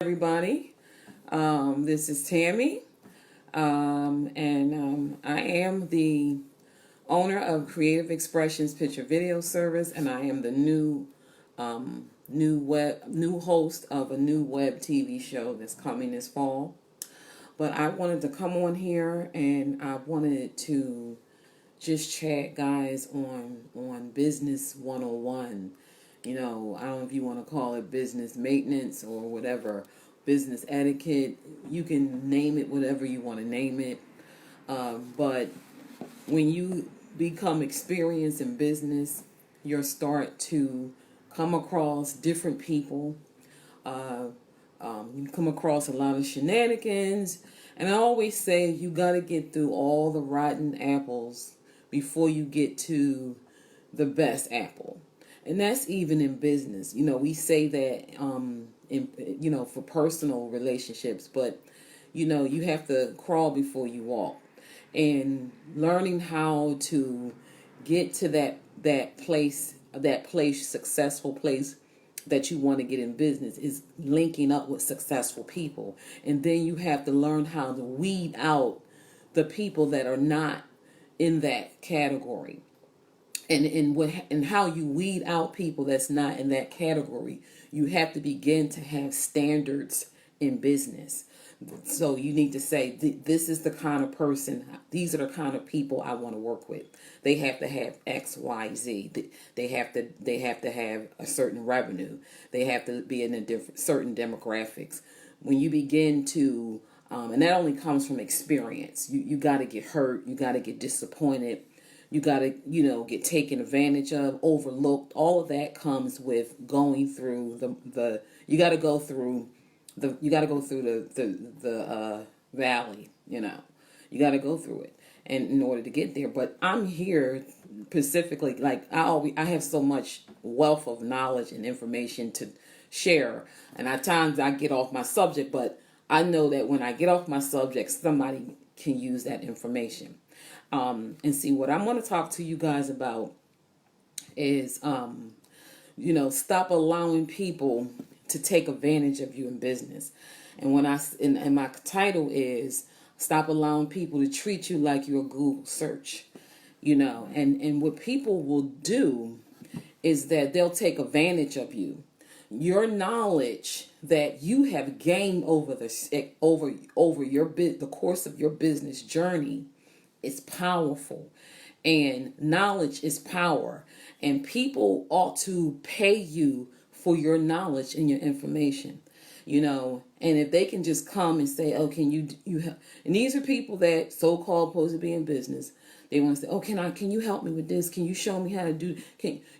everybody. This is Tammy, and I am the owner of Creative Expressions Picture Video Service, and I am the new host of a new web TV show that's coming this fall. But I wanted to come on here, and I wanted to just chat, guys, on business 101. I don't know if you want to call it business maintenance or whatever, business etiquette. You can name it whatever you want to name it. But when you become experienced in business, you'll start to come across different people. You come across a lot of shenanigans. And I always say you got to get through all the rotten apples before you get to the best apple. And that's even in business. We say that for personal relationships, but you have to crawl before you walk. And learning how to get to that successful place that you want to get in business is linking up with successful people. And then you have to learn how to weed out the people that are not in that category. And how you weed out people that's not in that category, you have to begin to have standards in business. So you need to say, this is the kind of person, these are the kind of people I want to work with. They have to have X, Y, Z. They have to have a certain revenue. They have to be in certain demographics. When you begin to, and that only comes from experience. You got to get hurt. You got to get disappointed. You got to, get taken advantage of, overlooked. All of that comes with going through you got to go through the valley, You got to go through it, and in order to get there. But I'm here specifically, I have so much wealth of knowledge and information to share, and at times I get off my subject, but I know that when I get off my subject, somebody can use that information. And see, what I want to talk to you guys about is, stop allowing people to take advantage of you in business. And and my title is stop allowing people to treat you like you're a Google search, and what people will do is that they'll take advantage of you. Your knowledge that you have gained over the course of your business journey is powerful, and knowledge is power, and people ought to pay you for your knowledge and your information, and if they can just come and say, oh, can you help? And these are people that so-called supposed to be in business. They want to say, oh, can you help me with this? Can you show me how to do,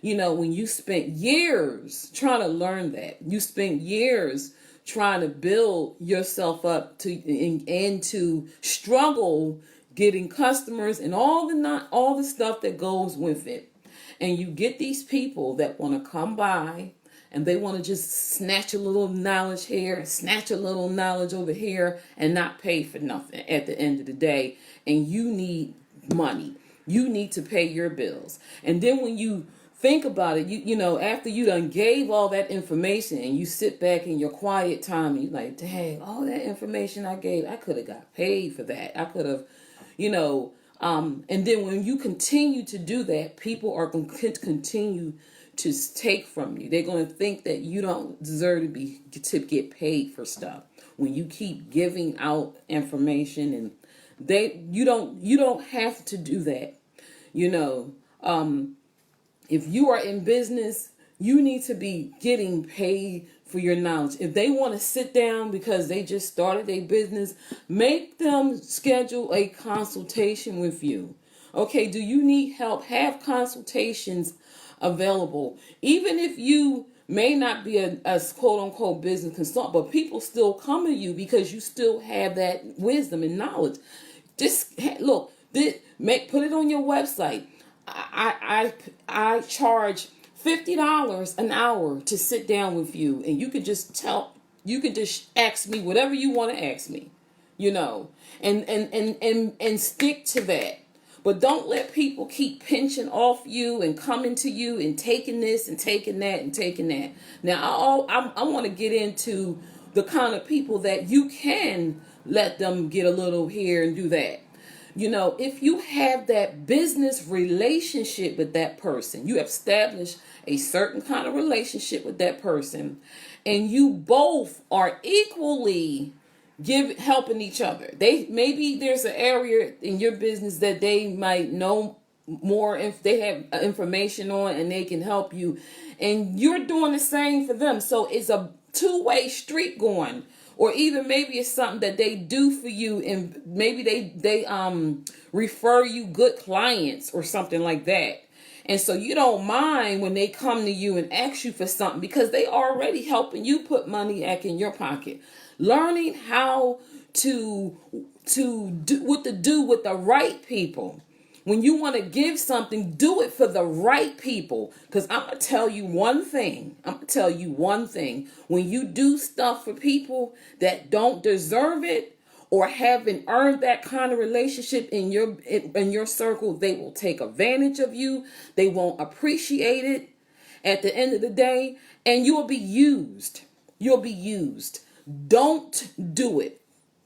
when you spent years trying to learn that, you spent years trying to build yourself up and to struggle getting customers and all the stuff that goes with it. And you get these people that want to come by and they want to just snatch a little knowledge here, snatch a little knowledge over here, and not pay for nothing at the end of the day. And you need money. You need to pay your bills. And then when you think about it, after you done gave all that information and you sit back in your quiet time and you're like, dang, all that information I gave, I could have got paid for that. I could have, and then when you continue to do that, people are going to continue to take from you. They're going to think that you don't deserve to get paid for stuff when you keep giving out information, and you don't have to do that. If you are in business, you need to be getting paid for your knowledge. If they want to sit down because they just started a business, make them schedule a consultation with you. Okay, do you need help? Have consultations available. Even if you may not be a quote-unquote business consultant, but people still come to you because you still have that wisdom and knowledge. Just look, put it on your website. I charge $50 an hour to sit down with you, and you could just ask me whatever you want to ask me, and stick to that. But don't let people keep pinching off you and coming to you and taking this and taking that and taking that. Now, I want to get into the kind of people that you can let them get a little here and do that. If you have that business relationship with that person, you have established a certain kind of relationship with that person, and you both are equally helping each other. Maybe there's an area in your business that they might know more, if they have information on, and they can help you, and you're doing the same for them. So it's a two-way street going. Or even maybe it's something that they do for you, and maybe they refer you good clients or something like that. And so you don't mind when they come to you and ask you for something, because they already helping you put money back in your pocket. Learning how to do what to do with the right people. When you want to give something, do it for the right people. Because I'm going to tell you one thing. When you do stuff for people that don't deserve it or haven't earned that kind of relationship in your circle, they will take advantage of you. They won't appreciate it at the end of the day. And you'll be used. Don't do it.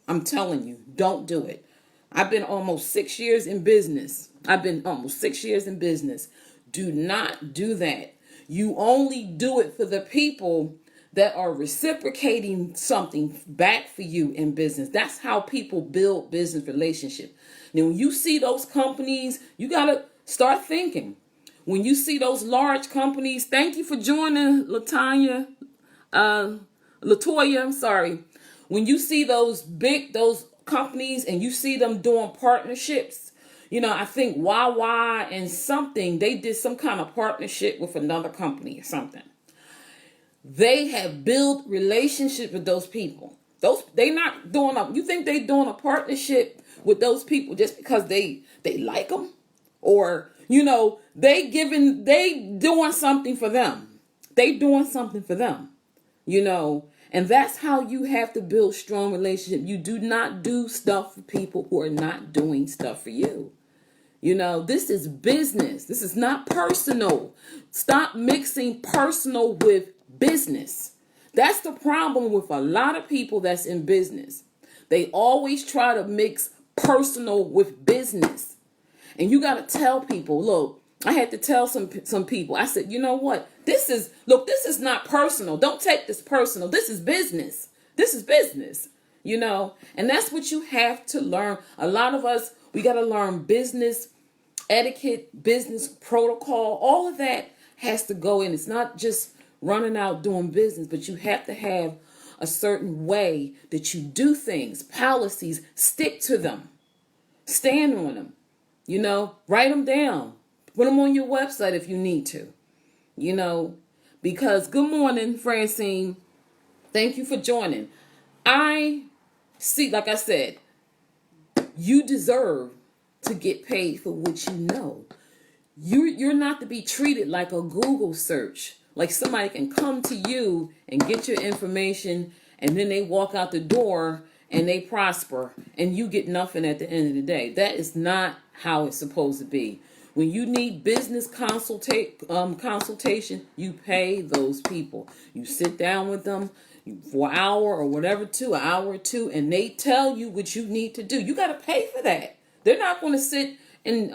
I'm telling you, don't do it. I've been almost 6 years in business. Do not do that. You only do it for the people that are reciprocating something back for you in business. That's how people build business relationships. Now, when you see those companies, you got to start thinking. When you see those large companies, thank you for joining, Latoya, I'm sorry. When you see those companies and you see them doing partnerships, I think Wawa and something, they did some kind of partnership with another company or something. They have built relationships with those people. You think they doing a partnership with those people just because they like them? Or, they doing something for them. And that's how you have to build strong relationships. You do not do stuff for people who are not doing stuff for you. This is business. This is not personal. Stop mixing personal with business. That's the problem with a lot of people that's in business. They always try to mix personal with business. And you got to tell people, look, I had to tell some people, I said, you know what? This is not personal. Don't take this personal. This is business. And that's what you have to learn. A lot of us, we got to learn business etiquette, business protocol. All of that has to go in. It's not just running out doing business, but you have to have a certain way that you do things, policies, stick to them, stand on them, write them down. Put them on your website if you need to, because good morning, Francine. Thank you for joining. I see, like I said, you deserve to get paid for what you know. You're not to be treated like a Google search, like somebody can come to you and get your information and then they walk out the door and they prosper and you get nothing at the end of the day. That is not how it's supposed to be. When you need business consultation, you pay those people. You sit down with them for an hour or whatever, an hour or two, and they tell you what you need to do. You got to pay for that. They're not going to sit and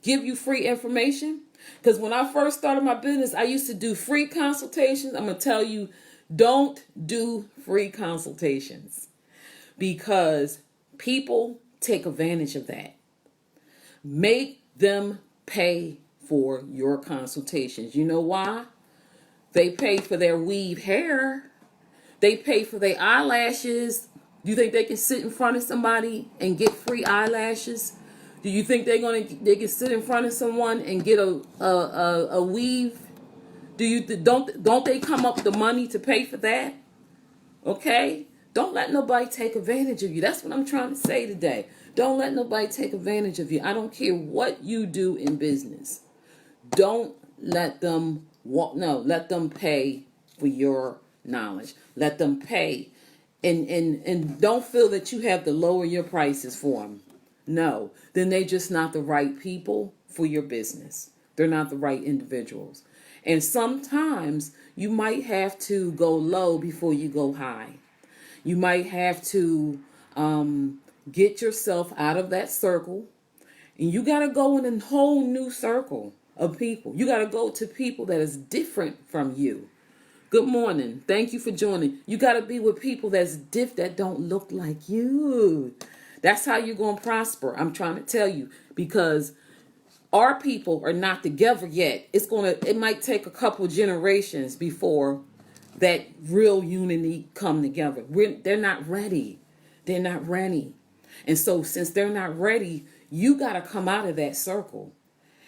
give you free information. Because when I first started my business, I used to do free consultations. I'm going to tell you, don't do free consultations because people take advantage of that. Make them pay for your consultations. You know why? They pay for their weave hair. They pay for their eyelashes. Do you think they can sit in front of somebody and get free eyelashes? Do you think they can sit in front of someone and get a weave? Don't they come up with the money to pay for that? Okay? Don't let nobody take advantage of you. That's what I'm trying to say today. Don't let nobody take advantage of you. I don't care what you do in business. Don't let them let them pay for your knowledge. Let them pay. And don't feel that you have to lower your prices for them. No, then they're just not the right people for your business. They're not the right individuals. And sometimes you might have to go low before you go high. You might have to get yourself out of that circle, and you got to go in a whole new circle of people. You got to go to people that is different from you. Good morning. Thank you for joining. You got to be with people that don't look like you. That's how you're going to prosper. I'm trying to tell you, because our people are not together yet. It might take a couple generations before that real unity come together. They're not ready. They're not ready. And so since they're not ready, you got to come out of that circle,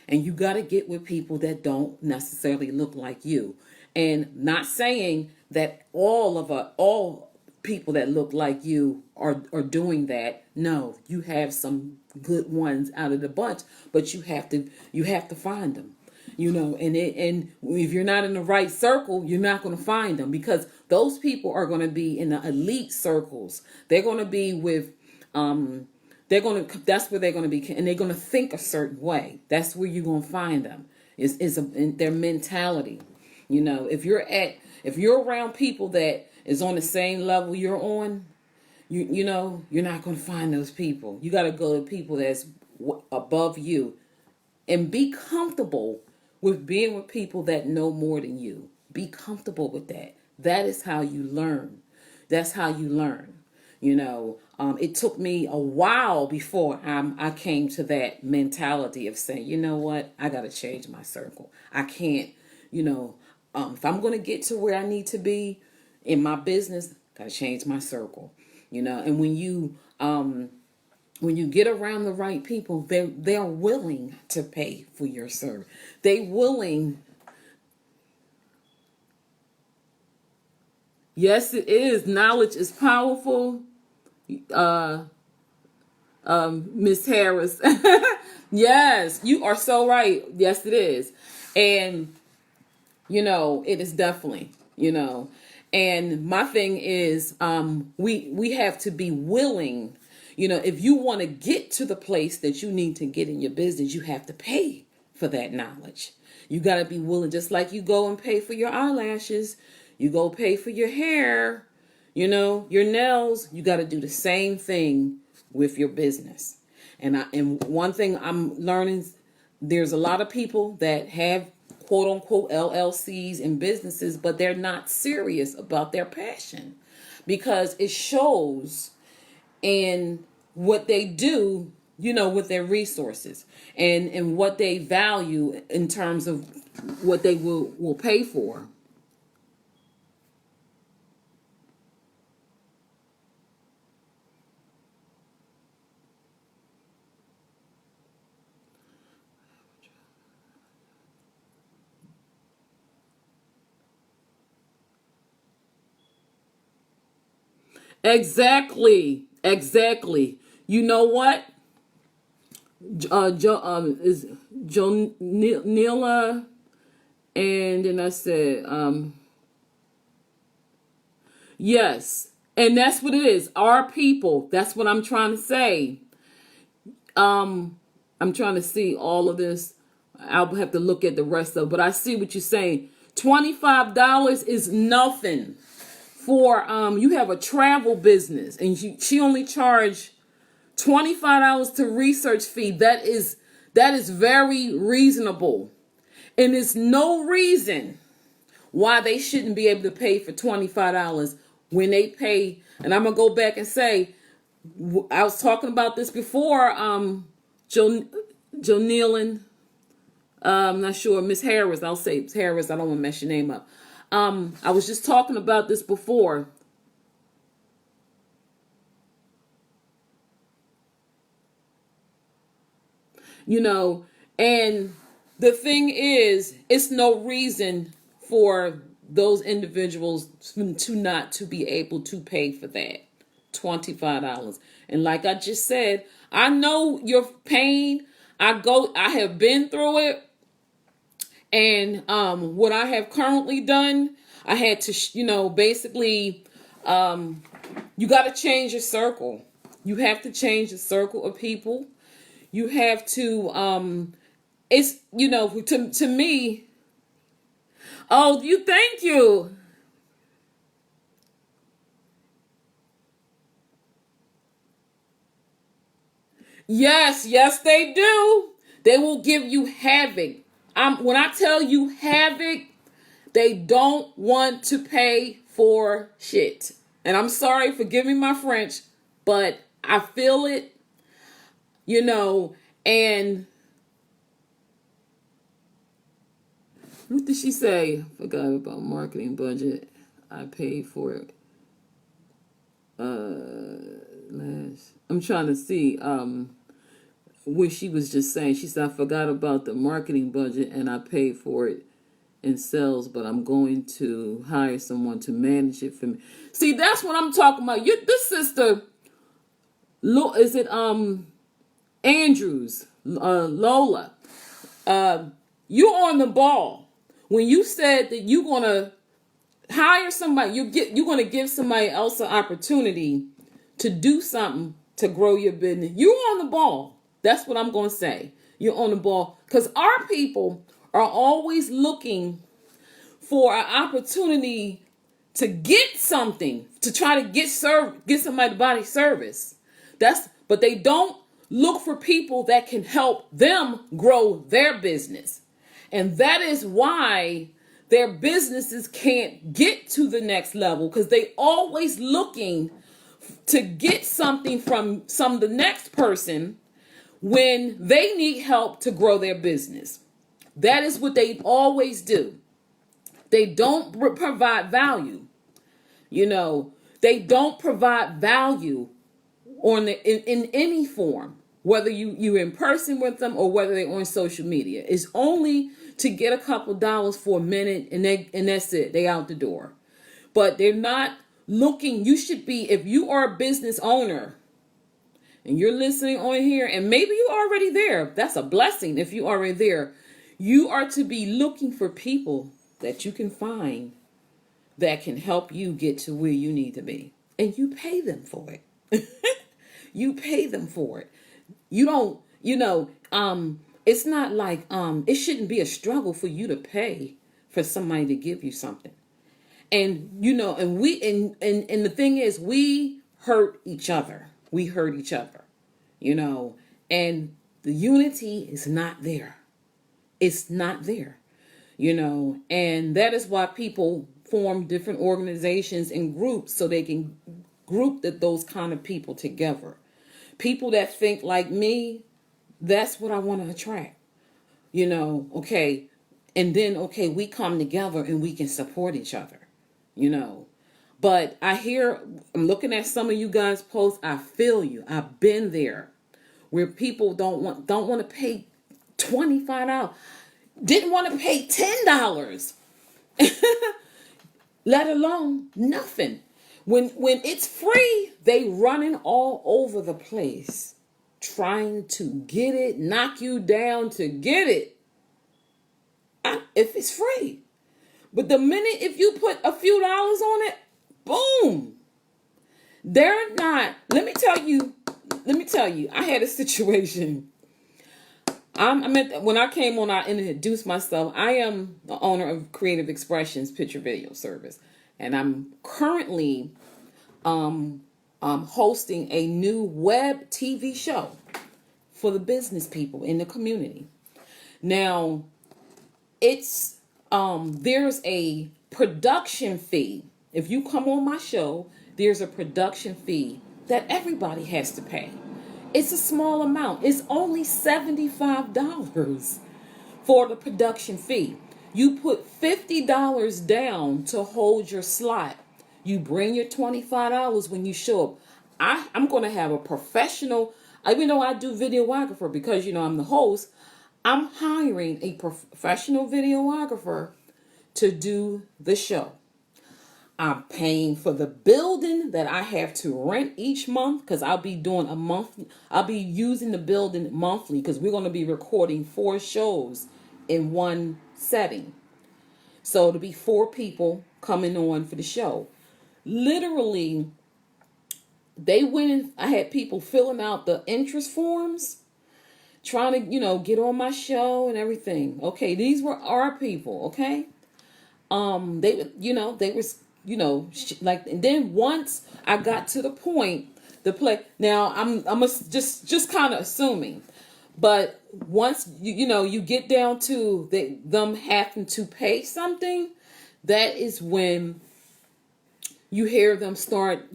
and you got to get with people that don't necessarily look like you. And not saying that all people that look like you are doing that. No, you have some good ones out of the bunch, but you have to find them. And if you're not in the right circle, you're not going to find them, because those people are going to be in the elite circles. They're going to be with that's where they're going to be, and they're going to think a certain way. That's where you're going to find them. Is in their mentality. If you're around people that is on the same level you're on, you're not going to find those people. You got to go to people that's above you, and be comfortable with being with people that know more than you. Be comfortable with that. That is how you learn. That's how you learn. It took me a while before I came to that mentality of saying, you know what, I got to change my circle. I can't, if I'm going to get to where I need to be in my business, got to change my circle. And when you get around the right people, they're willing to pay for your service. They willing. Yes, it is. Knowledge is powerful. Miss Harris. Yes, you are so right. Yes, it is. And, it is definitely, and my thing is, we have to be willing. If you want to get to the place that you need to get in your business, you have to pay for that knowledge. You got to be willing, just like you go and pay for your eyelashes, you go pay for your hair, your nails. You got to do the same thing with your business. And one thing I'm learning, there's a lot of people that have quote unquote LLCs and businesses, but they're not serious about their passion, because it shows in what they do, with their resources, and what they value in terms of what they will pay for. Exactly. You know what? Is Jonila, and then I said, yes, and that's what it is. Our people. That's what I'm trying to say. I'm trying to see all of this. I'll have to look at the rest of it, but I see what you're saying. $25 is nothing for you have a travel business, and she only charged $25 to research fee. That is very reasonable, and there's no reason why they shouldn't be able to pay for $25 when they pay. And I'm gonna go back and say, I was talking about this before. Joe Nealon, I'm not sure, Miss Harris. I'll say Harris. I don't want to mess your name up. I was just talking about this before. And the thing is, it's no reason for those individuals to be able to pay for that $25. And like I just said, I know your pain. I have been through it. And what I have currently done, I had to, basically, you got to change your circle. You have to change the circle of people. You have to, it's, to me, oh, thank you. Yes, they do. They will give you havoc. When I tell you havoc, they don't want to pay for shit. And I'm sorry, forgive me my French, but I feel it, you know, and what did she say? Forgot about marketing budget. I paid for it. I'm trying to see what she was just saying. She said, I forgot about the marketing budget and I paid for it in sales, but I'm going to hire someone to manage it for me. See, that's what I'm talking about. This sister, is it Andrews, Lola? You're on the ball when you said that you're gonna hire somebody. You're gonna give somebody else an opportunity to do something to grow your business. You're on the ball. That's what I'm gonna say. You're on the ball because our people are always looking for an opportunity to get something, to try to get somebody to buy service. But they don't look for people that can help them grow their business. And that is why their businesses can't get to the next level, because they always looking to get something from the next person when they need help to grow their business. That is what they always do. They don't provide value. They don't provide value in any form, whether you're in person with them or whether they're on social media. It's only to get a couple dollars for a minute and that's it. They out the door. But they're not looking. You should be, if you are a business owner and you're listening on here, and maybe you're already there. That's a blessing if you're already there. You are to be looking for people that you can find that can help you get to where you need to be. And you pay them for it. You pay them for it. You don't, it's not like, it shouldn't be a struggle for you to pay for somebody to give you something. And, and the thing is, we hurt each other. We hurt each other, and the unity is not there. It's not there, and that is why people form different organizations and groups so they can group those kind of people together. People that think like me, that's what I want to attract, okay. And then, okay, we come together and we can support each other, But I'm looking at some of you guys' posts. I feel you. I've been there where people don't want to pay $25. Didn't want to pay $10. Let alone nothing. When it's free, they running all over the place trying to get it, knock you down to get it. If it's free. But the minute if you put a few dollars on it, boom. They're not. Let me tell you, I had a situation. When I came on, I introduced myself. I am the owner of Creative Expressions Picture Video Service. And I'm currently hosting a new web TV show for the business people in the community. Now, it's there's a production fee. If you come on my show, there's a production fee that everybody has to pay. It's a small amount. It's only $75 for the production fee. You put $50 down to hold your slot. You bring your $25 when you show up. I'm going to have a professional, even though I do videographer because, I'm the host, I'm hiring a professional videographer to do the show. I'm paying for the building that I have to rent each month because I'll be doing I'll be using the building monthly because we're going to be recording 4 shows in one setting. So it'll be 4 people coming on for the show. Literally, they went in, I had people filling out the interest forms, trying to, get on my show and everything. Okay, these were our people, okay? They was, like, and then once I got to the point the play. Now I'm just kind of assuming, but once you get down to them having to pay something, that is when you hear them start,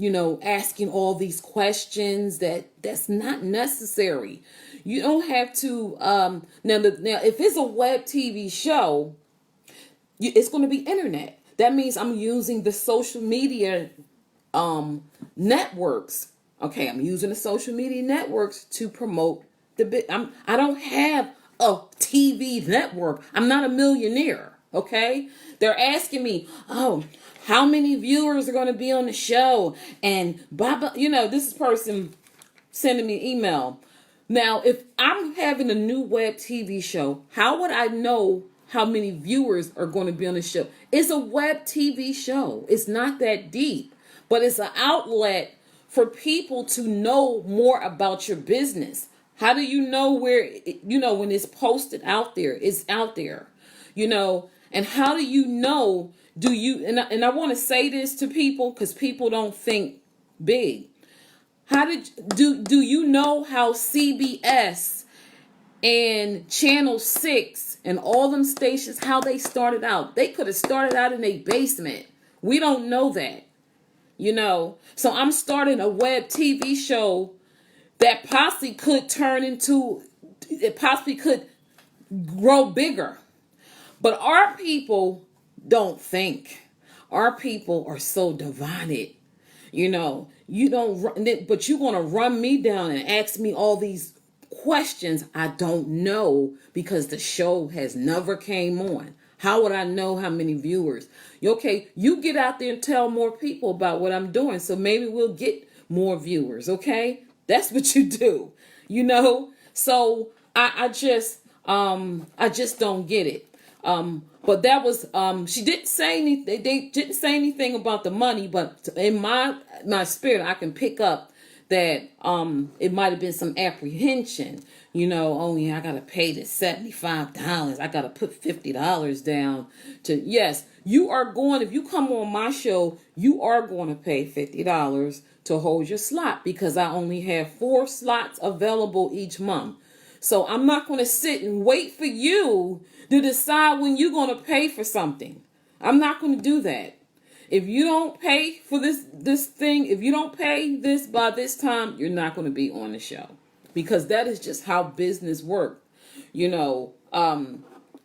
asking all these questions that's not necessary. You don't have to. Now, if it's a web TV show, it's going to be internet. That means I'm using the social media networks. Okay, I'm using the social media networks to promote the bit. I don't have a TV network. I'm not a millionaire. Okay, they're asking me, oh, how many viewers are going to be on the show, and blah blah. This person sending me an email. Now, if I'm having a new web TV show, how would I know how many viewers are going to be on the show? It's a web TV show. It's not that deep, but it's an outlet for people to know more about your business. How do you know when it's posted out there? It's out there, and how do you know? And I want to say this to people because people don't think big. Do you know how CBS and Channel 6 and all them stations, how they started out? They could have started out in a basement. We don't know that, So I'm starting a web TV show that possibly could grow bigger. But our people don't think. Our people are so divided. You don't run, but you're going to run me down and ask me all these questions I don't know because the show has never came on. How would I know how many viewers? Okay, you get out there and tell more people about what I'm doing, so maybe we'll get more viewers. Okay, that's what you do. So I just don't get it. But that was she didn't say anything. They didn't say anything about the money, but in my spirit, I can pick up that it might have been some apprehension. Oh yeah, I gotta pay this $75. I gotta put $50 down to. Yes, you are going. If you come on my show, you are going to pay $50 to hold your slot because I only have 4 slots available each month. So I'm not going to sit and wait for you to decide when you're going to pay for something. I'm not going to do that. If you don't pay for this thing, if you don't pay this by this time, you're not going to be on the show. Because that is just how business works. And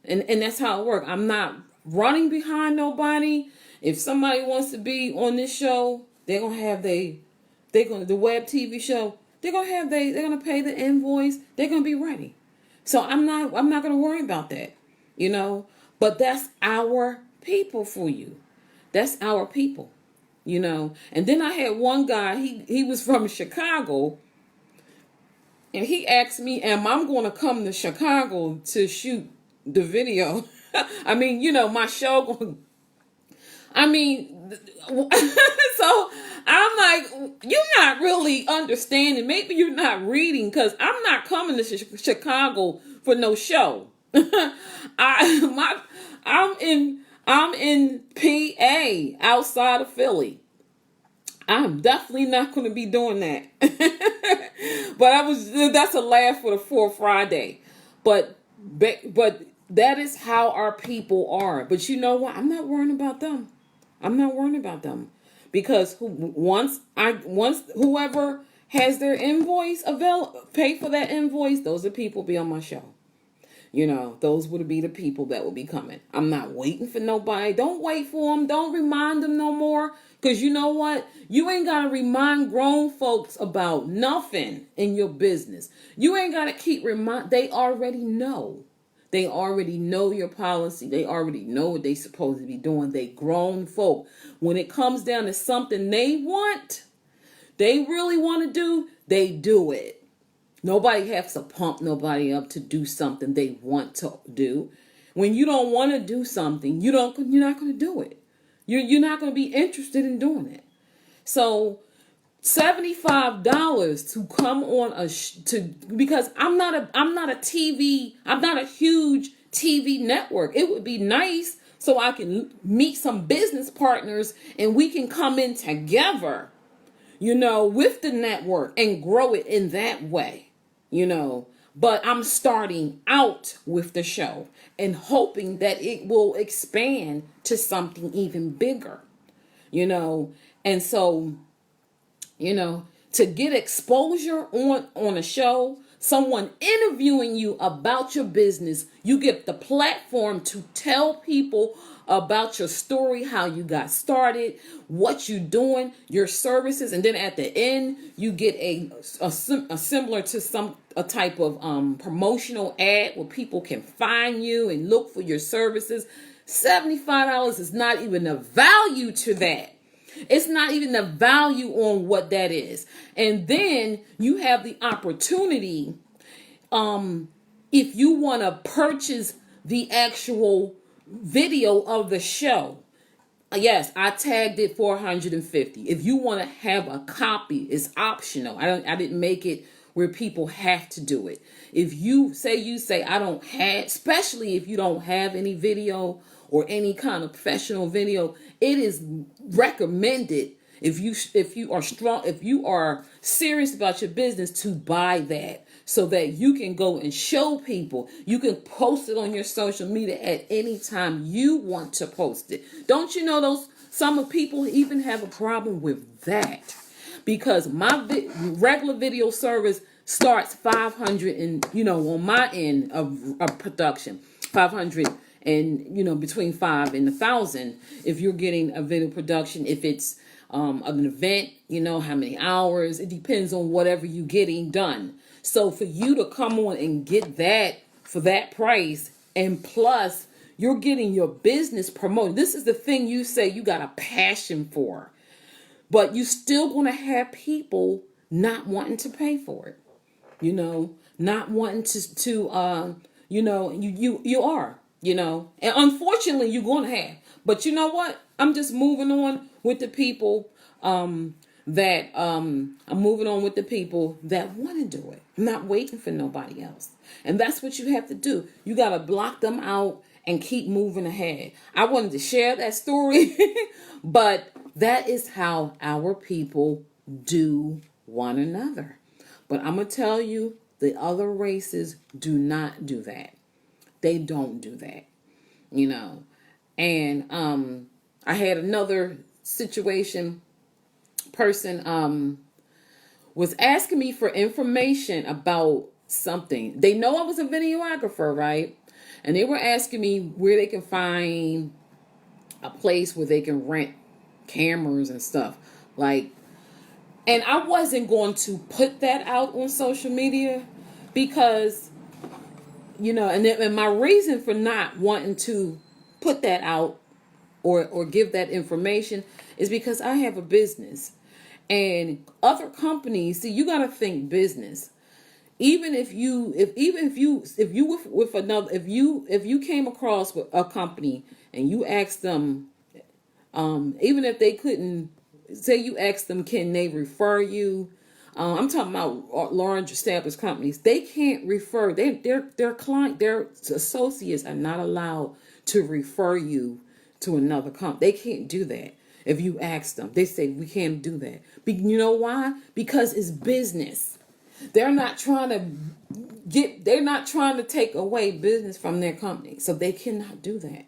that's how it works. I'm not running behind nobody. If somebody wants to be on this show, they're going to have the web TV show. They're gonna pay the invoice. They're gonna be ready. So I'm not gonna worry about that, But that's our people for you. That's our people, And then I had one guy. He was from Chicago, and he asked me, "Am I going to come to Chicago to shoot the video?" I mean, my show. So I'm like, you're not really understanding. Maybe you're not reading because I'm not coming to Chicago for no show. I'm in PA outside of Philly. I'm definitely not going to be doing that. But that's a laugh for the 4th Friday. But that is how our people are. But you know what? I'm not worrying about them. Because once whoever has their invoice pay for that invoice, those are people be on my show. Those would be the people that will be coming. I'm not waiting for nobody. Don't wait for them. Don't remind them no more. Because you know what? You ain't got to remind grown folks about nothing in your business. You ain't got to keep they already know. They already know your policy. They already know what they supposed to be doing. They grown folk. When it comes down to something they really want to do, they do it. Nobody has to pump nobody up to do something they want to do. When you don't want to do something, you're not going to do it. You're not going to be interested in doing it. So $75 to come on because I'm not a huge TV network. It would be nice so I can meet some business partners and we can come in together, with the network and grow it in that way, But I'm starting out with the show and hoping that it will expand to something even bigger, And so, to get exposure on a show, someone interviewing you about your business, you get the platform to tell people about your story, how you got started, what you're doing, your services, and then at the end you get a similar to a type of promotional ad where people can find you and look for your services. $75 is not even a value to that. It's not even the value on what that is. And then you have the opportunity, if you want to purchase the actual video of the show. Yes, I tagged it $450. If you want to have a copy, it's optional. I didn't make it where people have to do it. If you say I don't have, especially if you don't have any video or any kind of professional video, it is recommended if you are serious about your business to buy that, so that you can go and show people. You can post it on your social media at any time you want to post it. Don't you know some of people even have a problem with that? Because my regular video service starts 500 and on my end of production, 500 and between 5 and 1,000 if you're getting a video production. If it's an event, how many hours, it depends on whatever you're getting done. So for you to come on and get that for that price, and plus you're getting your business promoted. This is the thing you say you got a passion for, but you still going to have people not wanting to pay for it, not wanting to you are, and unfortunately you're going to have, but you know what? I'm just moving on with the people, I'm moving on with the people that want to do it. I'm not waiting for nobody else. And that's what you have to do. You got to block them out and keep moving ahead. I wanted to share that story, but that is how our people do one another. But I'm going to tell you, the other races do not do that. They don't do that, And I had another situation. Person was asking me for information about something. They know I was a videographer, right? And they were asking me where they can find a place where they can rent cameras and stuff. And I wasn't going to put that out on social media because, and my reason for not wanting to put that out or give that information is because I have a business. And other companies, see, you got to think business. Even if you came across with a company and you asked them, even if they couldn't, say you asked them, can they refer you? I'm talking about large established companies. They can't refer. Their client, their associates are not allowed to refer you to another company. They can't do that. If you ask them, they say, we can't do that. You know why? Because it's business. They're not trying to take away business from their company. So they cannot do that.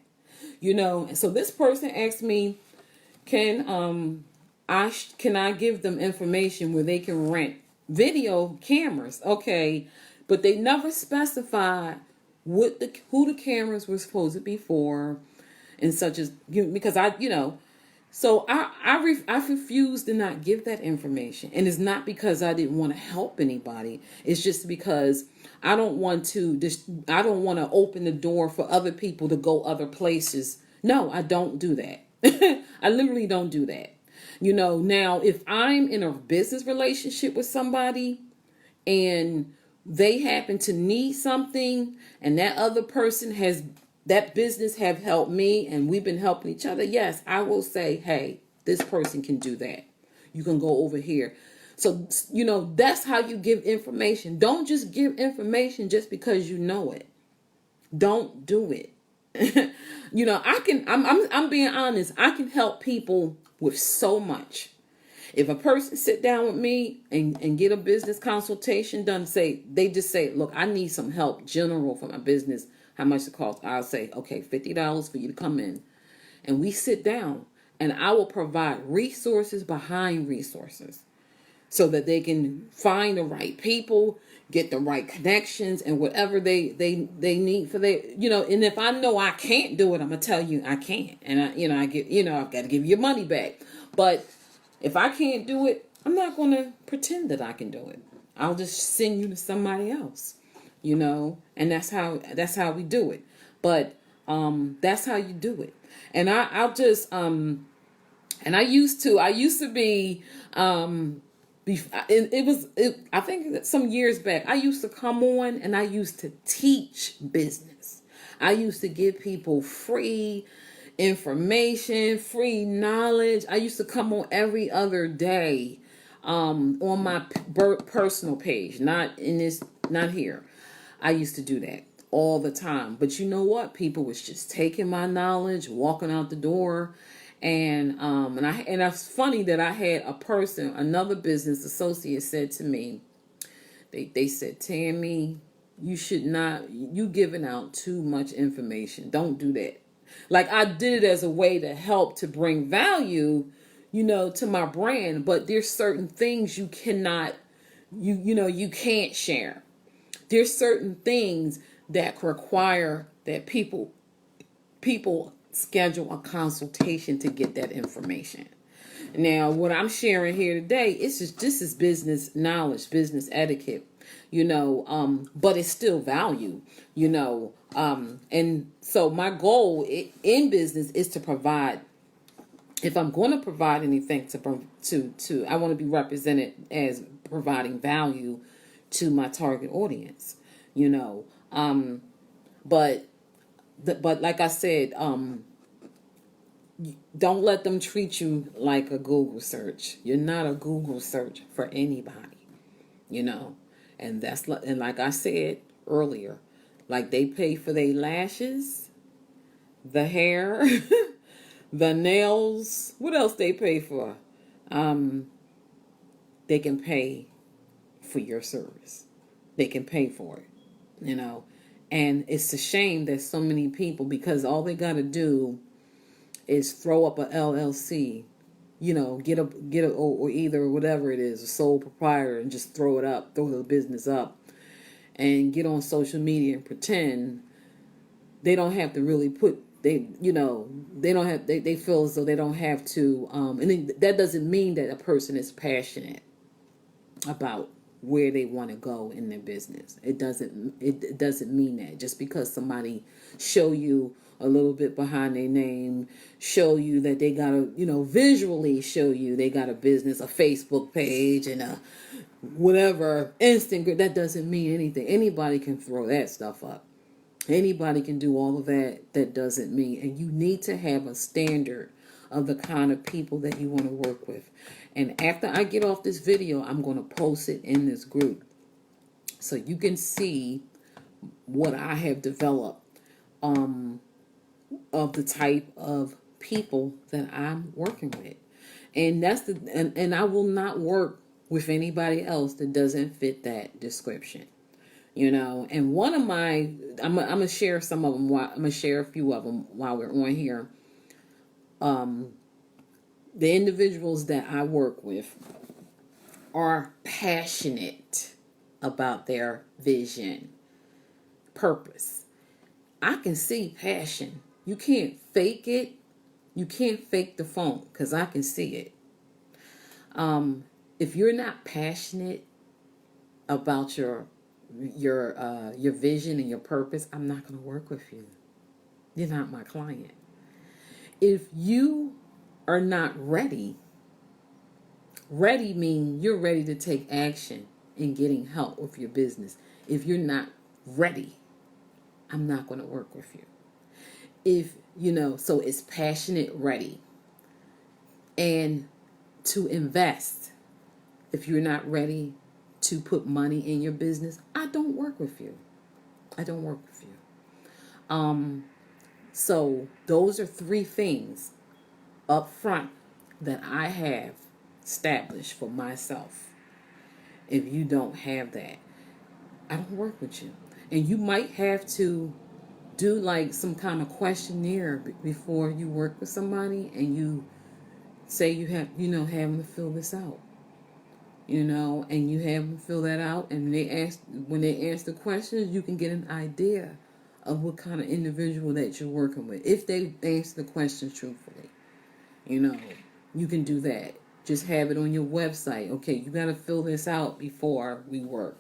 And so this person asked me, can I give them information where they can rent video cameras? Okay. But they never specified who the cameras were supposed to be for, and such as, because so I refused to not give that information. And it's not because I didn't want to help anybody. It's just because I don't want to open the door for other people to go other places. No, I don't do that. I literally don't do that. Now if I'm in a business relationship with somebody and they happen to need something and that other person that business have helped me and we've been helping each other, yes, I will say, hey, this person can do that. You can go over here. So, that's how you give information. Don't just give information just because you know it. Don't do it. I'm being honest. I can help people with so much. If a person sit down with me and get a business consultation done, they just say, look, I need some help general for my business. How much it costs? I'll say, okay, $50 for you to come in. And we sit down and I will provide resources behind resources so that they can find the right people, get the right connections, and whatever they need for their, and if I know I can't do it, I'm going to tell you I can't. And I've got to give you your money back. But if I can't do it, I'm not going to pretend that I can do it. I'll just send you to somebody else, and that's how we do it. But that's how you do it. And I'll just and I used to be I think that some years back I used to come on and I used to teach business. I used to give people free information, free knowledge. I used to come on every other day on my personal page, not here. I used to do that all the time. But you know what? People was just taking my knowledge, walking out the door. And it's funny that I had another business associate said to me, they said, Tammy, you giving out too much information. Don't do that. Like, I did it as a way to help to bring value, to my brand, but there's certain things you cannot, you can't share. There's certain things that require that people schedule a consultation to get that information. Now, what I'm sharing here today this is business knowledge, business etiquette, but it's still value, and so my goal in business is to provide. If I'm going to provide anything to I want to be represented as providing value to my target audience, but like I said, don't let them treat you like a Google search. You're not a Google search for anybody, and like I said earlier, like they pay for their lashes, the hair, the nails. What else they pay for? They can pay for your service. They can pay for it, And it's a shame that so many people, because all they got to do is throw up a LLC, or either whatever it is, a sole proprietor, and just throw the business up, and get on social media and pretend they don't have to really they feel as though they don't have to, and that doesn't mean that a person is passionate about where they want to go in their business. It doesn't mean that just because somebody show you a little bit behind their name, show you that they got visually show you they got a business, a Facebook page, and a whatever Instagram. That doesn't mean anything. Anybody can throw that stuff up. Anybody can do all of that. That doesn't mean, and you need to have a standard of the kind of people that you want to work with. And after I get off this video, I'm going to post it in this group so you can see what I have developed of the type of people that I'm working with. And and I will not work with anybody else that doesn't fit that description. And one of my, I'm going to share some of them. I'm going to share a few of them while we're on here. The individuals that I work with are passionate about their vision, purpose. I can see passion. You can't fake it. You can't fake the phone because I can see it. If you're not passionate about your vision and your purpose, I'm not going to work with you. You're not my client. If you are not ready means you're ready to take action in getting help with your business. If you're not ready, I'm not going to work with you. If so it's passionate, ready, and to invest. If you're not ready to put money in your business, I don't work with you. So those are three things up front that I have established for myself. If you don't have that, I don't work with you. And you might have to do like some kind of questionnaire before you work with somebody, and you say you have, have them to fill this out, and you have them fill that out, and when they ask the questions, you can get an idea of what kind of individual that you're working with. If they answer the questions truthfully, you can do that. Just have it on your website. Okay, you got to fill this out before we work.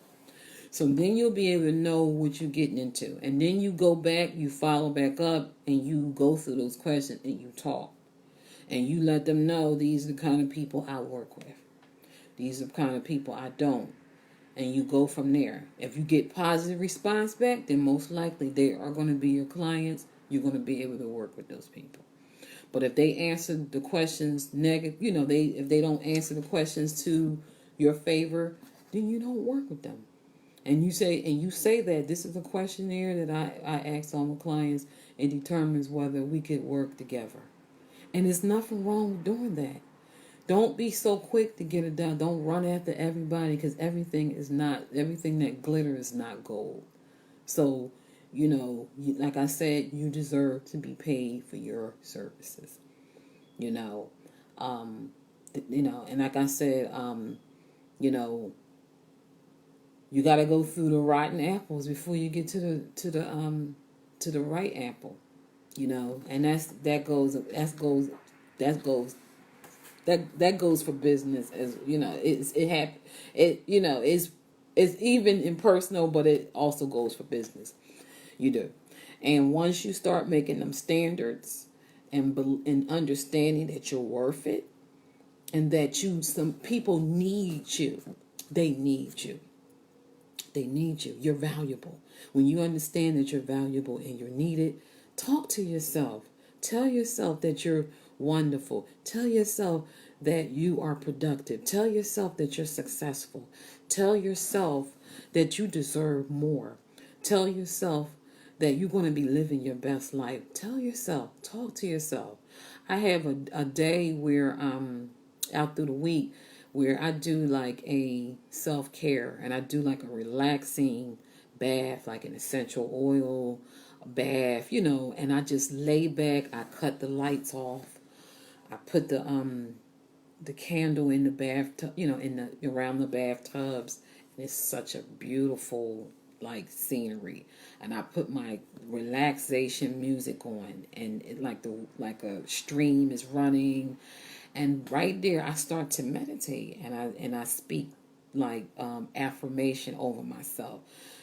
So then you'll be able to know what you're getting into. And then you go back, you follow back up, and you go through those questions and you talk. And you let them know these are the kind of people I work with. These are the kind of people I don't. And you go from there. If you get positive response back, then most likely they are going to be your clients. You're going to be able to work with those people. But if they answer the questions negative, if they don't answer the questions to your favor, then you don't work with them. And you say that this is a questionnaire that I ask all my clients. It determines whether we could work together. And there's nothing wrong with doing that. Don't be so quick to get it done. Don't run after everybody, because everything that glitters is not gold. So, like I said, you deserve to be paid for your services. And like I said, you got to go through the rotten apples before you get to the right apple, and that goes for business, as it's even impersonal, but it also goes for business. You do. And once you start making them standards and understanding that you're worth it, and that some people need you, they need you. They need you. You're valuable. When you understand that you're valuable and you're needed, talk to yourself. Tell yourself that you're wonderful. Tell yourself that you are productive. Tell yourself that you're successful. Tell yourself that you deserve more. Tell yourself that you're going to be living your best life. Tell yourself. Talk to yourself. I have a day where out through the week where I do like a self-care, and I do like a relaxing bath, like an essential oil bath, and I just lay back. I cut the lights off. I put the candle in the bathtub, around the bathtubs, and it's such a beautiful like scenery. And I put my relaxation music on, and it like a stream is running. And right there, I start to meditate, and I speak like affirmation over myself.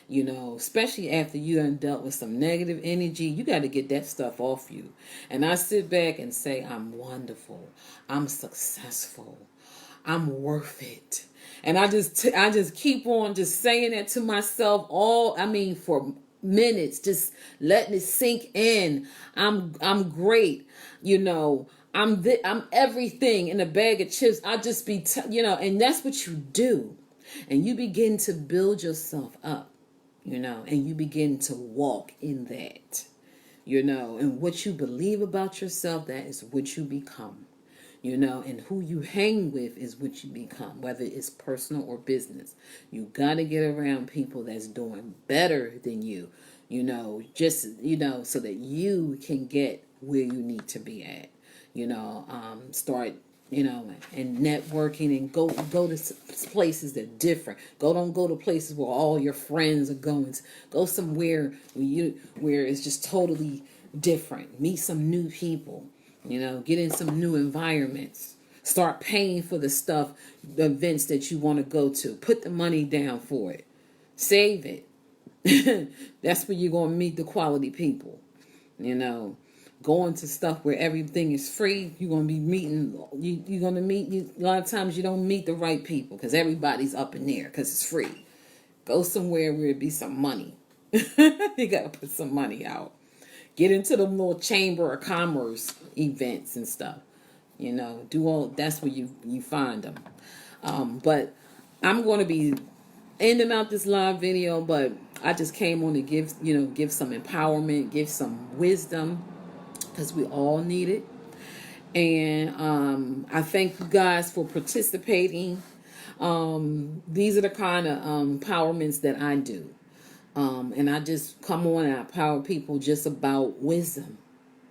Especially after you done dealt with some negative energy, you got to get that stuff off you. And I sit back and say, I'm wonderful, I'm successful, I'm worth it. And I just keep on just saying that to myself for minutes, just letting it sink in. I'm great, I'm everything in a bag of chips. I just be, and that's what you do. And you begin to build yourself up, and you begin to walk in that, and what you believe about yourself, that is what you become, and who you hang with is what you become, whether it's personal or business. You got to get around people that's doing better than you, so that you can get where you need to be at. Start, and networking, and go to places that are different. Don't go to places where all your friends are going. Go somewhere where it's just totally different. Meet some new people, get in some new environments. Start paying for the events that you want to go to. Put the money down for it. Save it. That's where you're going to meet the quality people, Going to stuff where everything is free, you're going to be meeting, you're going to meet, a lot of times you don't meet the right people because everybody's up in there because it's free. Go somewhere where it be some money. You got to put some money out. Get into the little chamber of commerce events and stuff. That's where you find them. But I'm going to be ending out this live video, but I just came on to give some empowerment, give some wisdom, because we all need it. And I thank you guys for participating. These are the kind of empowerments that I do. And I just come on and I empower people just about wisdom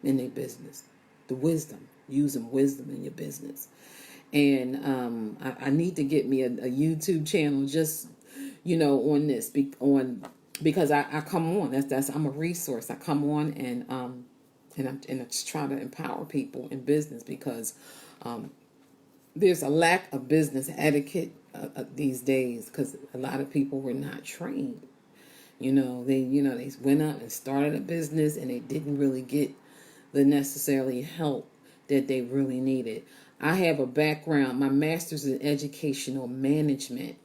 in their business. The wisdom, using wisdom in your business. And I need to get me a YouTube channel just, on this, because I come on. That's I'm a resource. I come on and I just try to empower people in business because there's a lack of business etiquette these days because a lot of people were not trained. They went out and started a business and they didn't really get the necessarily help that they really needed. I have a background, my master's in educational management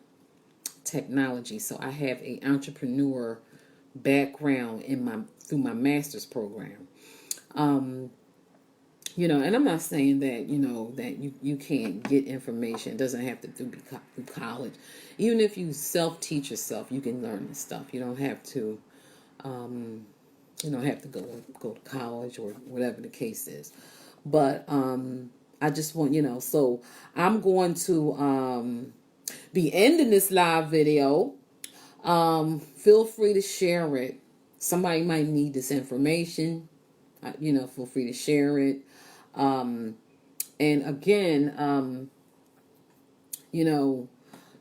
technology, so I have a entrepreneur background through my master's program. And I'm not saying that, that you can't get information. It doesn't have to be through college. Even if you self-teach yourself, you can learn this stuff. You don't have to, go to college or whatever the case is. But I just want, so I'm going to be ending this live video. Feel free to share it. Somebody might need this information. Feel free to share it. And again,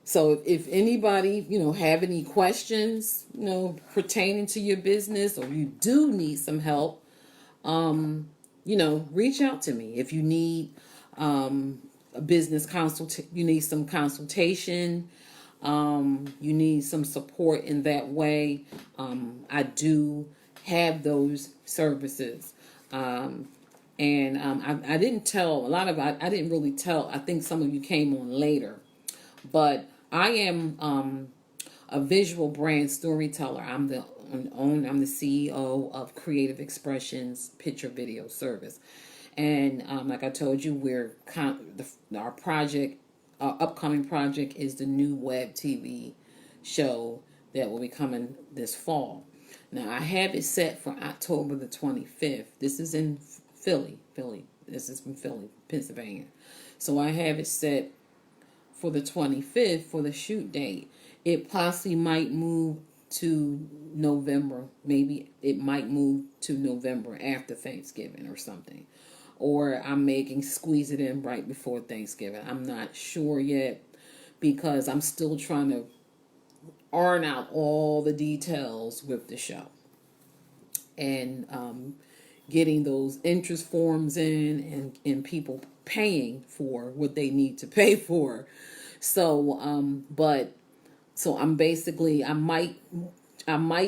so if anybody, have any questions, pertaining to your business, or you do need some help, reach out to me. If you need a business you need some consultation, you need some support in that way, I do have those services. And I didn't tell I didn't really tell. I think some of you came on later, but I am a visual brand storyteller. I'm the CEO of Creative Expressions Picture Video Service, and like I told you, our upcoming project is the new web TV show that will be coming this fall. Now I have it set for October the 25th. This is in Philly. This is from Philly, Pennsylvania. So I have it set for the 25th for the shoot date. It possibly might move to November. Maybe it might move to November after Thanksgiving or something. Or I'm squeeze it in right before Thanksgiving. I'm not sure yet because I'm still trying to iron out all the details with the show. And getting those interest forms in and people paying for what they need to pay for. So, I'm basically, I might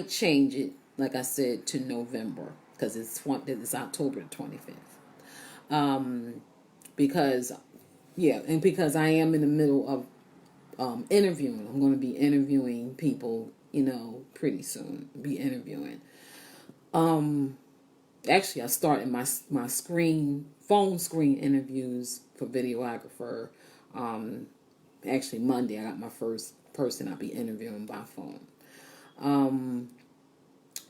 change it, like I said, to November because it's October the 25th. Because I am in the middle of interviewing. I'm going to be interviewing people, pretty soon. Be interviewing. Actually, I started my phone screen interviews for videographer. Actually, Monday I got my first person I'll be interviewing by phone.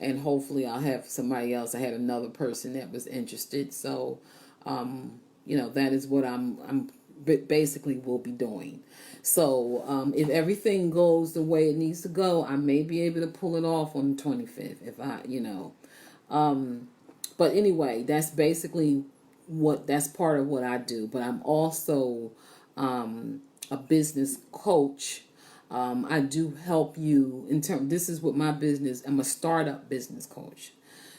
And hopefully I'll have somebody else. I had another person that was interested. So, that is what I'm basically will be doing. So, if everything goes the way it needs to go, I may be able to pull it off on the 25th if but anyway, that's basically that's part of what I do. But I'm also a business coach. I do help you this is what my business, I'm a startup business coach.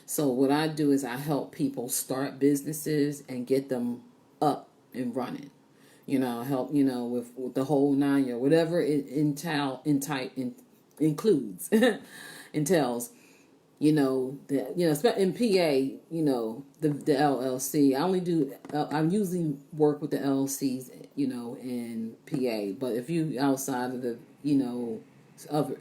So what I do is I help people start businesses and get them up and running. Help, with the whole 9 year, whatever it includes, entails. In PA, the LLC. I usually work with the LLCs, in PA. But if you outside of the,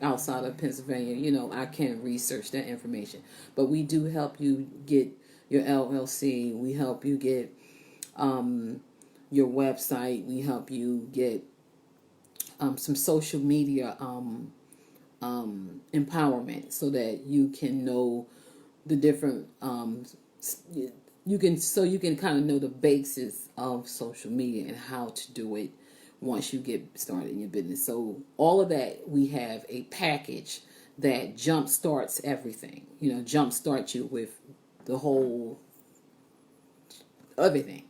outside of Pennsylvania, I can research that information. But we do help you get your LLC. We help you get your website. We help you get some social media empowerment so that you can know the different you can kind of know the basis of social media and how to do it once you get started in your business. So all of that, we have a package that jump starts everything. Jump starts you with the whole everything.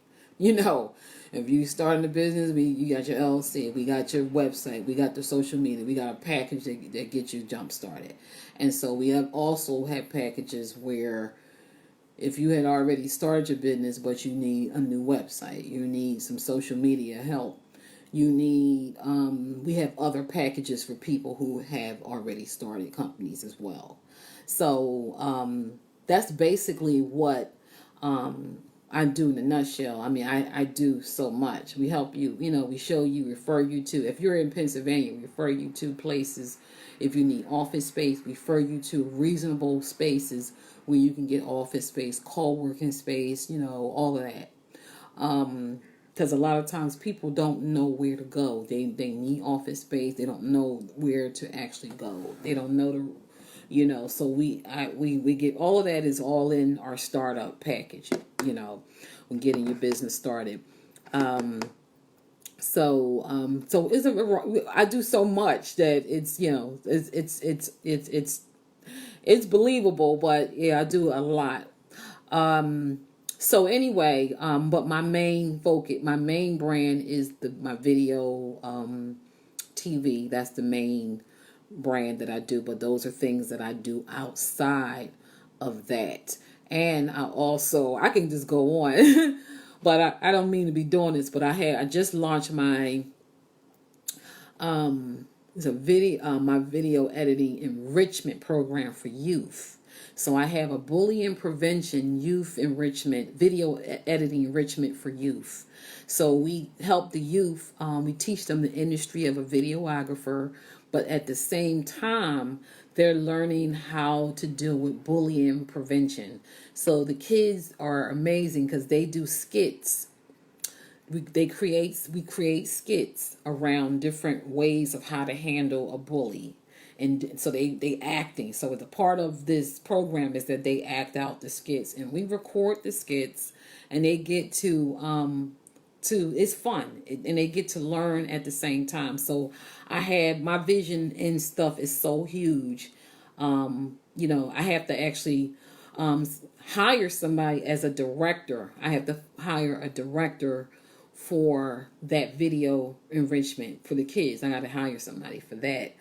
If you starting a business, you got your LLC, we got your website, we got the social media, we got a package that gets you jump started. And so we also have packages where if you had already started your business, but you need a new website, you need some social media help, we have other packages for people who have already started companies as well. So that's basically what I do in a nutshell. I mean, I do so much. We help you, we show you, refer you to, if you're in Pennsylvania, refer you to places. If you need office space, refer you to reasonable spaces where you can get office space, co-working space, all of that. Because a lot of times people don't know where to go. They need office space. They don't know where to actually go. They don't know so we get all of that is all in our startup package, when getting your business started. So I do so much that it's believable, but yeah, I do a lot. So anyway, but my main brand is my video TV. That's the main brand that I do, but those are things that I do outside of that. And I can just go on, but I don't mean to be doing this, but I just launched my my video editing enrichment program for youth. So I have a bullying prevention youth enrichment, video editing enrichment for youth. So we help the youth, we teach them the industry of a videographer, but at the same time, they're learning how to deal with bullying prevention. So the kids are amazing because they do skits. We create skits around different ways of how to handle a bully. And so they acting. So the part of this program is that they act out the skits, and we record the skits, and they get to it's fun, and they get to learn at the same time. So my vision and stuff is so huge. I have to actually hire somebody as a director. I have to hire a director for that video enrichment for the kids. I got to hire somebody for that.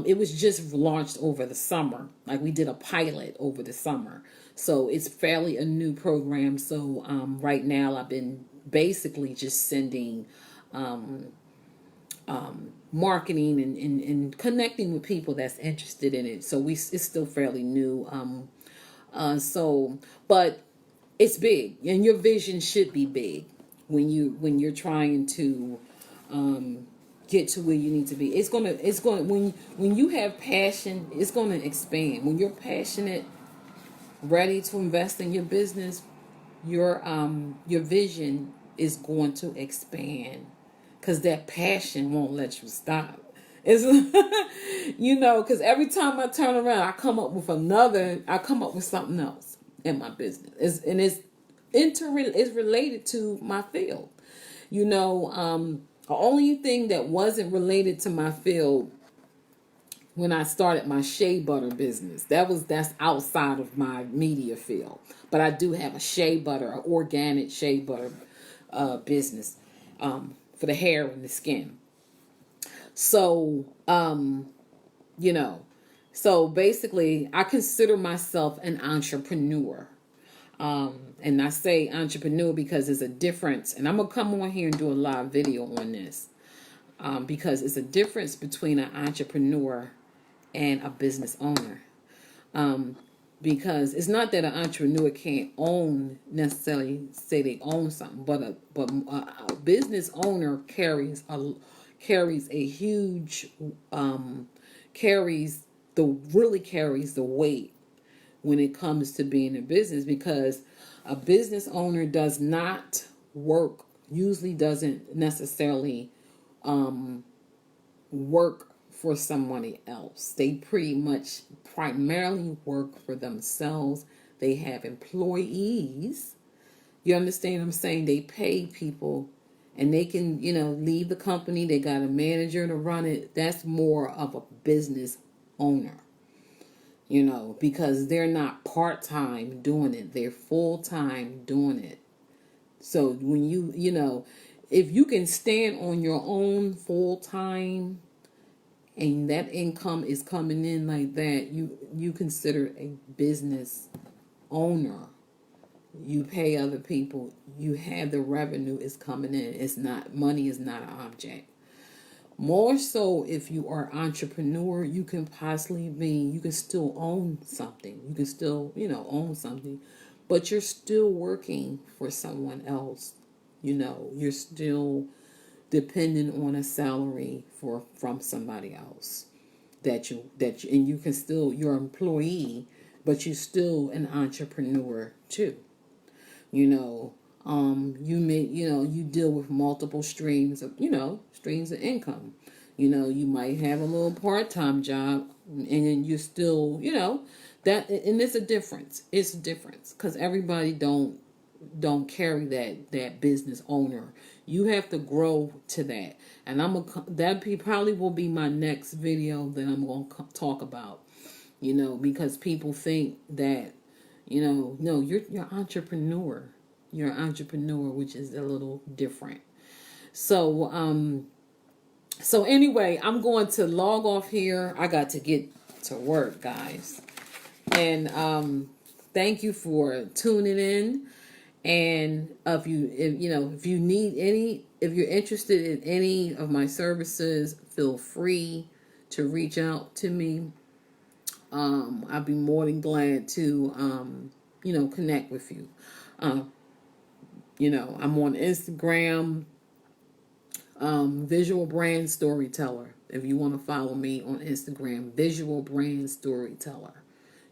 It was just launched over the summer. Like we did a pilot over the summer. So it's fairly a new program. So right now I've been basically just sending marketing and connecting with people that's interested in it. So it's still fairly new. But it's big, and your vision should be big when you're trying to get to where you need to be. It's going when you have passion, it's going to expand. When you're passionate, ready to invest in your business, your vision is going to expand, because that passion won't let you stop. It's because every time I turn around, I come up with something else in my business. It's related to my field. The only thing that wasn't related to my field when I started my shea butter business, that's outside of my media field. But I do have a shea butter, an organic shea butter business for the hair and the skin. So, so basically I consider myself an entrepreneur. And I say entrepreneur because there's a difference, and I'm going to come on here and do a live video on this, because it's a difference between an entrepreneur and a business owner. Because it's not that an entrepreneur can't necessarily say they own something, but a business owner carries a huge, carries the weight when it comes to being a business, because a business owner usually doesn't necessarily work for somebody else. They pretty much primarily work for themselves. They have employees, You understand what I'm saying? They pay people and they can, leave the company. They got a manager to run it. That's more of a business owner, because they're not part-time doing it. They're full-time doing it. So when if you can stand on your own full-time and that income is coming in like that, you consider a business owner. You pay other people, you have the revenue is coming in. It's not, money is not an object. More so if you are entrepreneur, you can you can still own something. You can still, own something, but you're still working for someone else. You're still dependent on a salary from somebody else and you can still, you're an employee, but you're still an entrepreneur too. You deal with multiple streams of income. You might have a little part-time job and then you still, that, and it's a difference. It's a difference because everybody don't carry that business owner. You have to grow to that. And probably will be my next video that I'm going to talk about, because people think that, no, you're entrepreneur. You're an entrepreneur, which is a little different. So anyway, I'm going to log off here. I got to get to work, guys. And thank you for tuning in. And if you need if you're interested in any of my services, feel free to reach out to me. I'd be more than glad to, connect with you. I'm on Instagram, Visual Brand Storyteller. If you want to follow me on Instagram, Visual Brand Storyteller,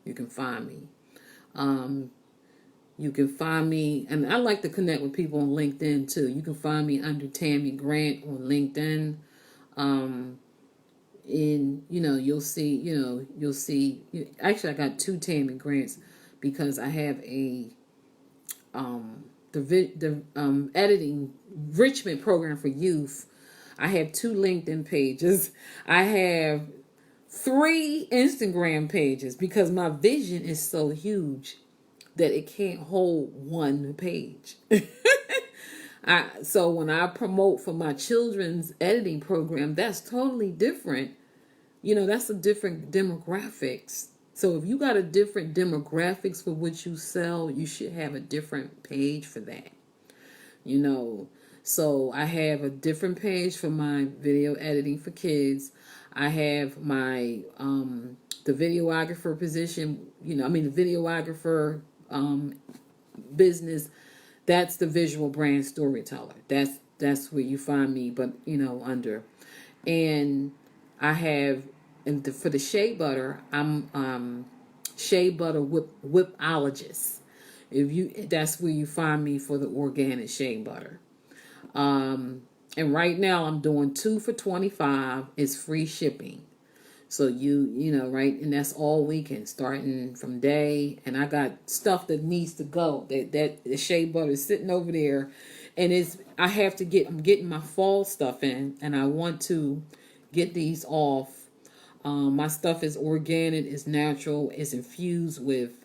you can find me. You can find me, and I like to connect with people on LinkedIn too. You can find me under Tammy Grant on LinkedIn. And you'll see. Actually, I got 2 Tammy Grants because I have the editing enrichment program for youth. I have 2 LinkedIn pages. I have 3 Instagram pages because my vision is so huge that it can't hold one page. So when I promote for my children's editing program, that's totally different. That's a different demographics. So if you got a different demographics for what you sell, you should have a different page for that. So I have a different page for my video editing for kids. I have my the videographer position, the videographer business. That's the Visual Brand Storyteller. That's where you find me, but under. And I have, and for the shea butter, I'm shea butter whipologist. That's where you find me for the organic shea butter. And right now I'm doing 2 for $25. It's free shipping. So right, and that's all weekend, starting from day. And I got stuff that needs to go. That the shea butter is sitting over there, and I'm getting my fall stuff in, and I want to get these off. My stuff is organic, it's natural, it's infused with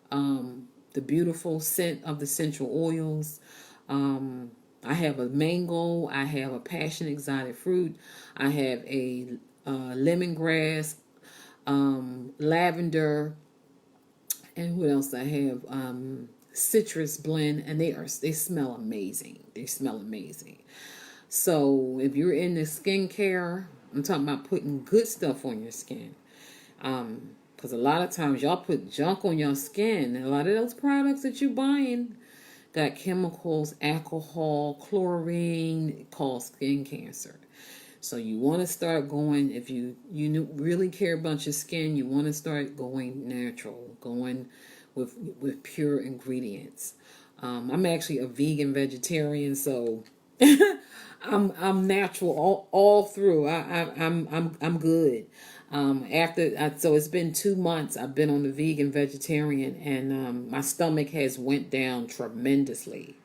the beautiful scent of the essential oils. I have a mango, I have a passion exotic fruit, I have a lemongrass, lavender, and what else I have? Citrus blend, and they smell amazing. They smell amazing. So if you're in the skincare, I'm talking about putting good stuff on your skin. Because a lot of times y'all put junk on your skin, and a lot of those products that you're buying got chemicals, alcohol, chlorine, cause skin cancer. So you want to start going, if you really care about your skin, you want to start going natural, going with pure ingredients. I'm actually a vegan vegetarian, so I'm natural all through. I'm good. So it's been 2 months. I've been on the vegan vegetarian, and my stomach has went down tremendously.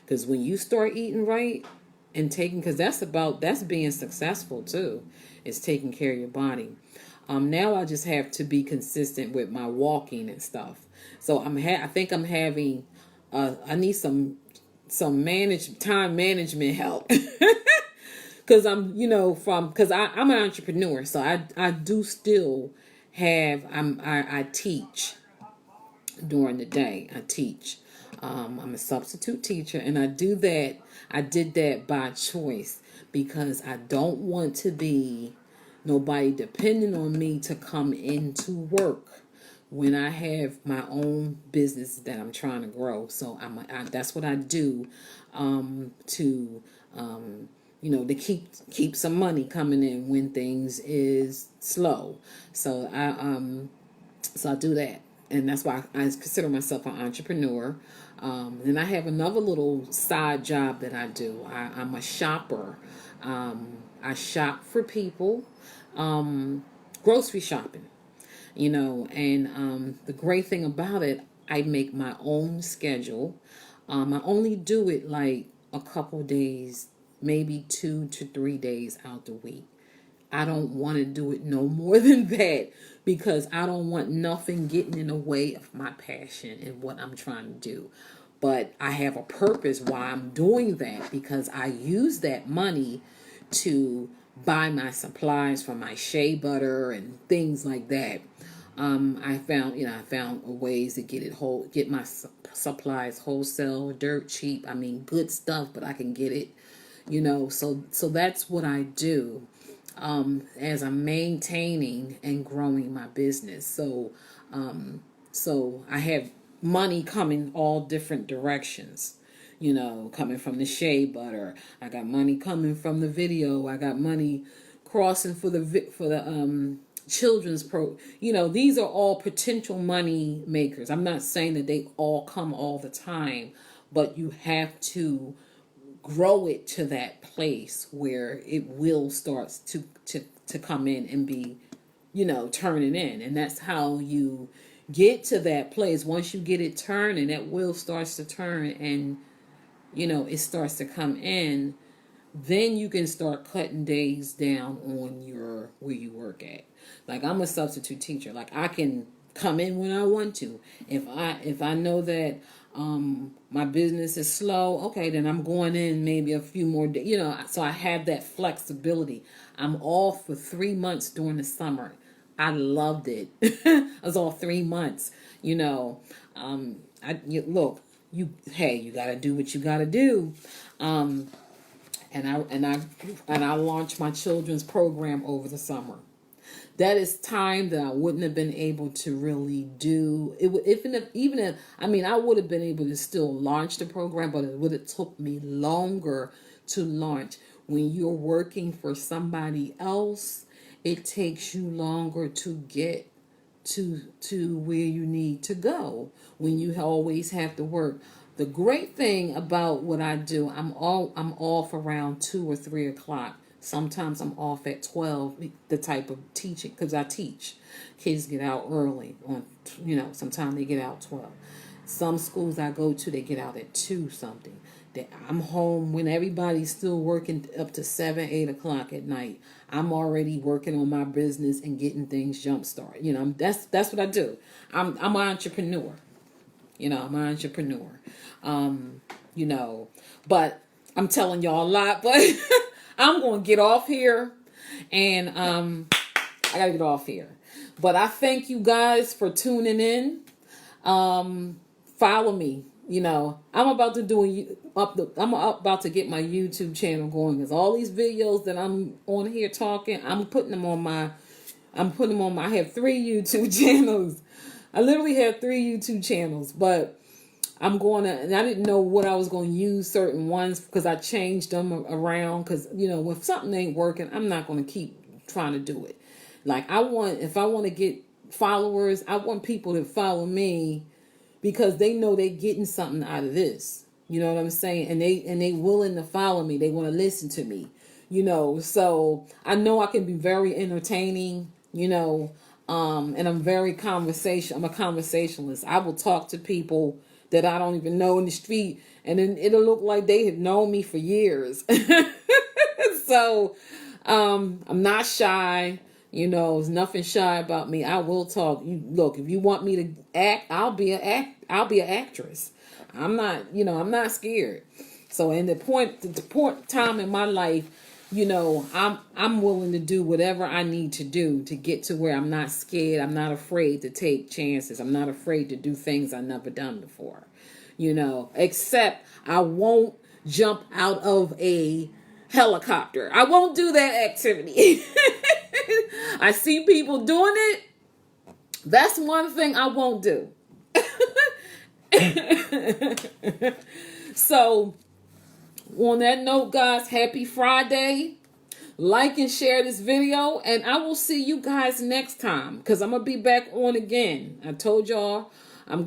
Because when you start eating right and taking, because that's being successful too, is taking care of your body. Now I just have to be consistent with my walking and stuff. So I think I'm having. I need some time management help. Because I'm an entrepreneur, so I do still have I teach during the day. I teach. I'm a substitute teacher, and I do that. I did that by choice because I don't want to be nobody depending on me to come into work when I have my own business that I'm trying to grow. So that's what I do to to keep some money coming in when things is slow. So I do that, and that's why I consider myself an entrepreneur. And I have another little side job that I do. I'm a shopper. I shop for people, grocery shopping. And the great thing about it, I make my own schedule. I only do it like a couple days, maybe 2 to 3 days out the week. I don't want to do it no more than that because I don't want nothing getting in the way of my passion and what I'm trying to do. But I have a purpose why I'm doing that, because I use that money to buy my supplies for my shea butter and things like that. I found ways to get my supplies wholesale, dirt cheap. I mean, good stuff, but I can get it. So that's what I do as I'm maintaining and growing my business. So I have money coming all different directions. Coming from the shea butter. I got money coming from the video. I got money crossing for the children's these are all potential money makers. I'm not saying that they all come all the time, but you have to grow it to that place where it will start to come in and be turning in. And that's how you get to that place. Once you get it turning, that wheel starts to turn, and it starts to come in, then you can start cutting days down on where you work at. Like, I'm a substitute teacher. Like, I can come in when I want to. If I know that my business is slow, okay, then I'm going in maybe a few more days. So I have that flexibility. I'm off for 3 months during the summer. I loved it. I was off 3 months. You got to do what you got to do. And I launched my children's program over the summer. That is time that I wouldn't have been able to really do it. I would have been able to still launch the program, but it would have took me longer to launch. When you're working for somebody else, it takes you longer to get to where you need to go when you always have to work. The great thing about what I do, I'm off around 2 or 3 o'clock. Sometimes I'm off at 12, the type of teaching, because I teach. Kids get out early. Sometimes they get out 12. Some schools I go to, they get out at 2 something. I'm home when everybody's still working up to 7, 8 o'clock at night. I'm already working on my business and getting things jump started. That's what I do. I'm an entrepreneur. I'm an entrepreneur. But I'm telling y'all a lot, but I'm going to get off here, and I got to get off here. But I thank you guys for tuning in. Follow me. I'm about to get my YouTube channel going, because all these videos that I'm on here talking, I have 3 YouTube channels. I literally have 3 YouTube channels, but and I didn't know what I was going to use certain ones, because I changed them around, because, if something ain't working, I'm not going to keep trying to do it. Like, if I want to get followers, I want people to follow me because they know they're getting something out of this. You know what I'm saying? And they willing to follow me. They want to listen to me. So I know I can be very entertaining, and I'm I'm a conversationalist. I will talk to people that I don't even know in the street, and then it'll look like they have known me for years. So I'm not shy. There's nothing shy about me. I will talk. Look, if you want me to act, I'll be an actress. I'm not scared. So in the point time in my life, I'm willing to do whatever I need to do to get to where I'm not scared. I'm not afraid to take chances. I'm not afraid to do things I've never done before. Except I won't jump out of a helicopter. I won't do that activity. I see people doing it. That's one thing I won't do. So, on that note, guys, happy Friday. Like and share this video, and I will see you guys next time, because I'm going to be back on again. I told y'all I've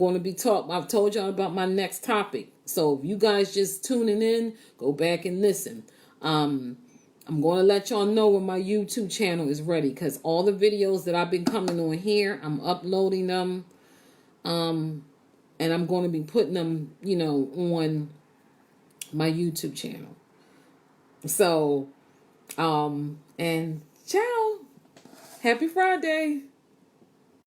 told y'all about my next topic. So if you guys just tuning in, go back and listen. I'm going to let y'all know when my YouTube channel is ready, because all the videos that I've been coming on here, I'm uploading them. And I'm going to be putting them, on my YouTube channel. So, and ciao. Happy Friday.